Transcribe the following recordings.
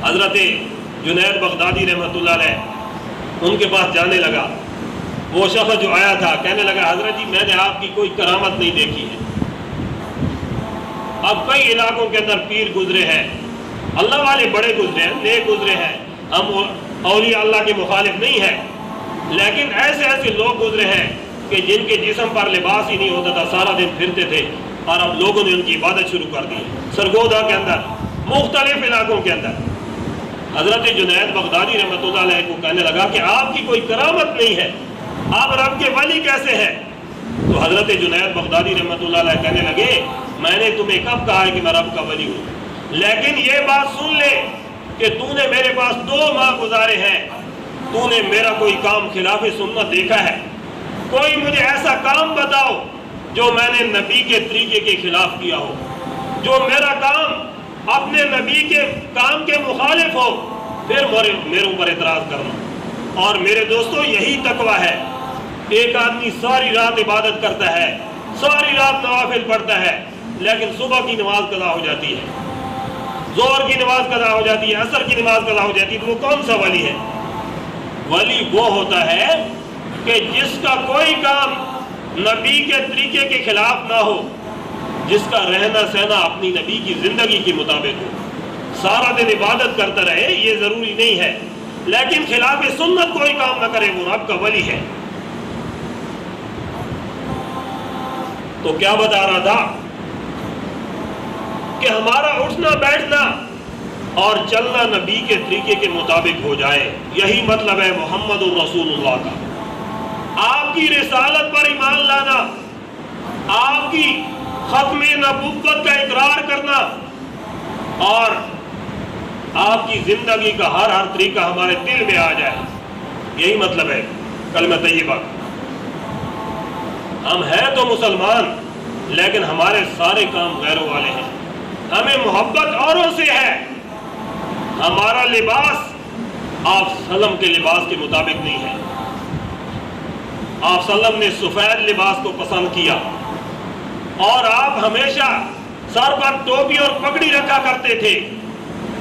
حضرت جنید بغدادی رحمۃ اللہ علیہ ان کے پاس جانے لگا. وہ شخص جو آیا تھا کہنے لگا حضرت جی میں نے آپ کی کوئی کرامت نہیں دیکھی ہے. اب کئی علاقوں کے اندر پیر گزرے ہیں، اللہ والے بڑے گزرے ہیں، نیک گزرے ہیں، ہم اولیاء اللہ کے مخالف نہیں ہیں، لیکن ایسے لوگ گزرے ہیں کہ جن کے جسم پر لباس ہی نہیں ہوتا تھا، سارا دن پھرتے تھے، اور اب لوگوں نے ان کی عبادت شروع کر دی سرگودا کے اندر، مختلف علاقوں کے اندر. حضرت جنید بغدادی رحمۃ اللہ علیہ کو کہنے لگا کہ آپ کی کوئی کرامت نہیں ہے، آپ رب کے ولی کیسے ہیں؟ تو حضرت جنید بغدادی رحمۃ اللہ علیہ کہنے لگے میں نے تمہیں کب کہا ہے کہ میں رب کا ولی ہوں؟ لیکن یہ بات سن لے کہ تو نے میرے پاس 2 ماہ گزارے ہیں، تو نے میرا کوئی کام خلاف سنت دیکھا ہے؟ کوئی مجھے ایسا کام بتاؤ جو میں نے نبی کے طریقے کے خلاف کیا ہو، جو میرا کام اپنے نبی کے کام کے مخالف ہو، پھر میرے اوپر اعتراض کرنا. اور میرے دوستو یہی تقویٰ ہے. ایک آدمی ساری رات عبادت کرتا ہے، ساری رات نوافل پڑھتا ہے، لیکن صبح کی نماز قضا ہو جاتی ہے، ظہر کی نماز قضا ہو جاتی ہے، عصر کی نماز قضا ہو جاتی ہے، تو وہ کون سا ولی ہے؟ ولی وہ ہوتا ہے کہ جس کا کوئی کام نبی کے طریقے کے خلاف نہ ہو، جس کا رہنا سہنا اپنی نبی کی زندگی کے مطابق ہو. سارا دن عبادت کرتا رہے یہ ضروری نہیں ہے، لیکن خلاف سنت کوئی کام نہ کرے، وہ رب کا ولی ہے. تو کیا بتا رہا تھا کہ ہمارا اٹھنا بیٹھنا اور چلنا نبی کے طریقے کے مطابق ہو جائے. یہی مطلب ہے محمد الرسول اللہ کا. آپ کی رسالت پر ایمان لانا، آپ کی ختم نبوت کا اقرار کرنا، اور آپ کی زندگی کا ہر طریقہ ہمارے دل میں آ جائے. یہی مطلب ہے کلمہ طیبہ. ہم ہیں تو مسلمان، لیکن ہمارے سارے کام غیروں والے ہیں. ہمیں محبت اوروں سے ہے. ہمارا لباس آپ سلم کے لباس کے مطابق نہیں ہے. آپ سلم نے سفید لباس کو پسند کیا، اور آپ ہمیشہ سر پر ٹوپی اور پگڑی رکھا کرتے تھے.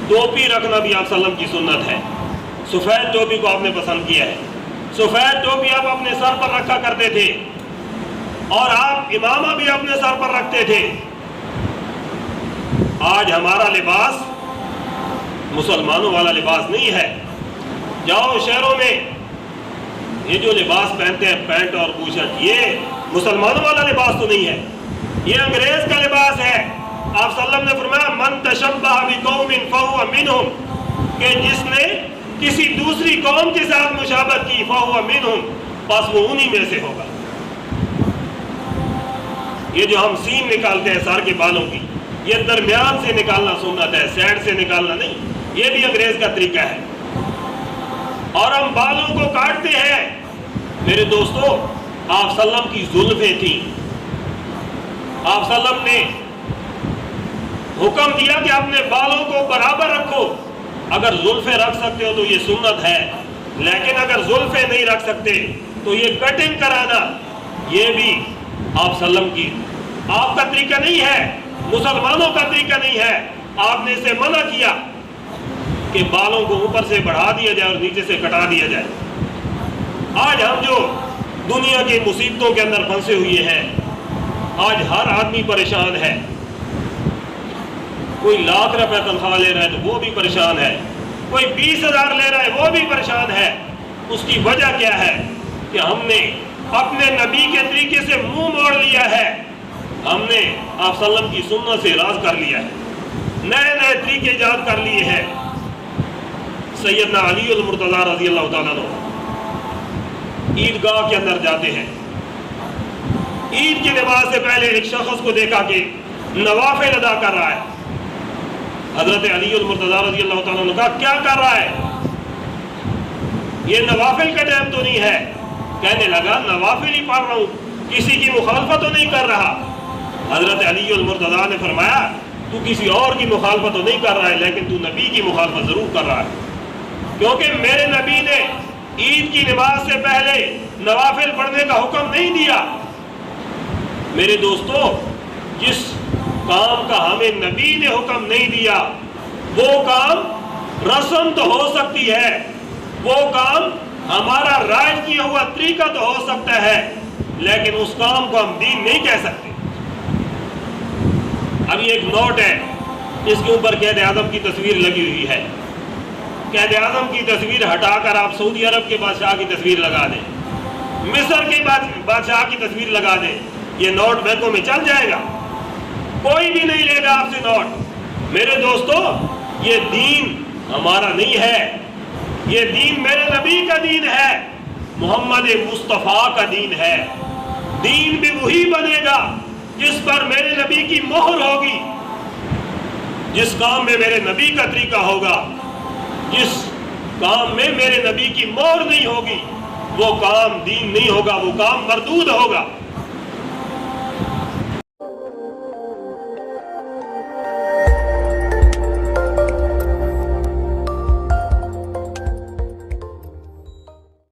ٹوپی رکھنا بھی آپ سلم کی سنت ہے. سفید ٹوپی کو آپ نے پسند کیا ہے. سفید ٹوپی آپ اپنے سر پر رکھا کرتے تھے، اور آپ امامہ بھی اپنے سر پر رکھتے تھے. آج ہمارا لباس مسلمانوں والا لباس نہیں ہے. جاؤ شہروں میں یہ جو لباس پہنتے ہیں پینٹ اور بوشرٹ، یہ مسلمانوں والا لباس تو نہیں ہے، یہ انگریز کا لباس ہے. آپ صلی اللہ علیہ وسلم نے فرمایا من تشبہ بقوم فہو منہم، کہ جس نے کسی دوسری قوم کے ساتھ مشابہت کی فہو منہم، پس وہ انہی میں سے ہوگا. یہ جو ہم سین نکالتے ہیں سر کے بالوں کی، یہ درمیان سے نکالنا سنت ہے، سائڈ سے نکالنا نہیں. یہ بھی انگریز کا طریقہ ہے. اور ہم بالوں کو کاٹتے ہیں. میرے دوستو آپ صلی اللہ علیہ وسلم کی زلفیں تھیں. آپ صلی اللہ علیہ وسلم نے حکم دیا کہ اپنے بالوں کو برابر رکھو. اگر زلفیں رکھ سکتے ہو تو یہ سنت ہے، لیکن اگر زلفیں نہیں رکھ سکتے تو یہ کٹنگ کرانا یہ بھی آپ صلی اللہ علیہ وسلم کی آپ کا طریقہ نہیں ہے، مسلمانوں کا طریقہ نہیں ہے. آپ نے اسے منع کیا کہ بالوں کو اوپر سے بڑھا دیا جائے اور نیچے سے کٹا دیا جائے. آج ہم جو دنیا کی مصیبتوں کے اندر پھنسے ہوئے ہیں، آج ہر آدمی پریشان ہے. کوئی 1,00,000 روپے تنخواہ لے رہا ہے تو وہ بھی پریشان ہے، کوئی 20,000 لے رہا ہے وہ بھی پریشان ہے. اس کی وجہ کیا ہے؟ کہ ہم نے اپنے نبی کے طریقے سے منہ موڑ لیا ہے. ہم نے آپ صلی اللہ علیہ وسلم کی سنت سے اعراض کر لیا ہے، نئے نئے طریقے ایجاد کر لیے ہیں. سیدنا علی المرتضیٰ رضی اللہ تعالیٰ عنہ عیدگاہ کے اندر جاتے ہیں. عید کی نماز سے پہلے ایک شخص کو دیکھا کہ نوافل ادا کر رہا ہے. حضرت علی المرتضیٰ رضی اللہ تعالیٰ نے کہا کیا کر رہا ہے؟ یہ نوافل کا ٹائم تو نہیں ہے. کہنے لگا نوافل ہی پڑھ رہا ہوں، کسی کی مخالفت تو نہیں کر رہا. حضرت علی المرتضیٰ نے فرمایا تو کسی اور کی مخالفت تو نہیں کر رہا ہے، لیکن تو نبی کی مخالفت ضرور کر رہا ہے، کیونکہ میرے نبی نے عید کی نماز سے پہلے نوافل پڑھنے کا حکم نہیں دیا. میرے دوستو جس کام کا ہمیں نبی نے حکم نہیں دیا وہ کام رسم تو ہو سکتی ہے، وہ کام ہمارا رائج کیا ہوا طریقہ تو ہو سکتا ہے، لیکن اس کام کو ہم دین نہیں کہہ سکتے۔ ابھی ایک نوٹ ہے، اس کے اوپر قائد اعظم کی تصویر لگی ہوئی ہے۔ قائد اعظم کی تصویر ہٹا کر آپ سعودی عرب کے بادشاہ کی تصویر لگا دیں، مصر کے بادشاہ کی تصویر لگا دیں، یہ نوٹ بینکوں میں چل جائے گا، کوئی بھی نہیں لے گا آپ سے نوٹ۔ میرے دوستو، یہ دین ہمارا نہیں ہے، یہ دین میرے نبی کا دین ہے، محمد مصطفیٰ کا دین ہے۔ دین بھی وہی بنے گا جس پر میرے نبی کی مہر ہوگی، جس کام میں میرے نبی کا طریقہ ہوگا۔ جس کام میں میرے نبی کی مہر نہیں ہوگی وہ کام دین نہیں ہوگا، وہ کام مردود ہوگا۔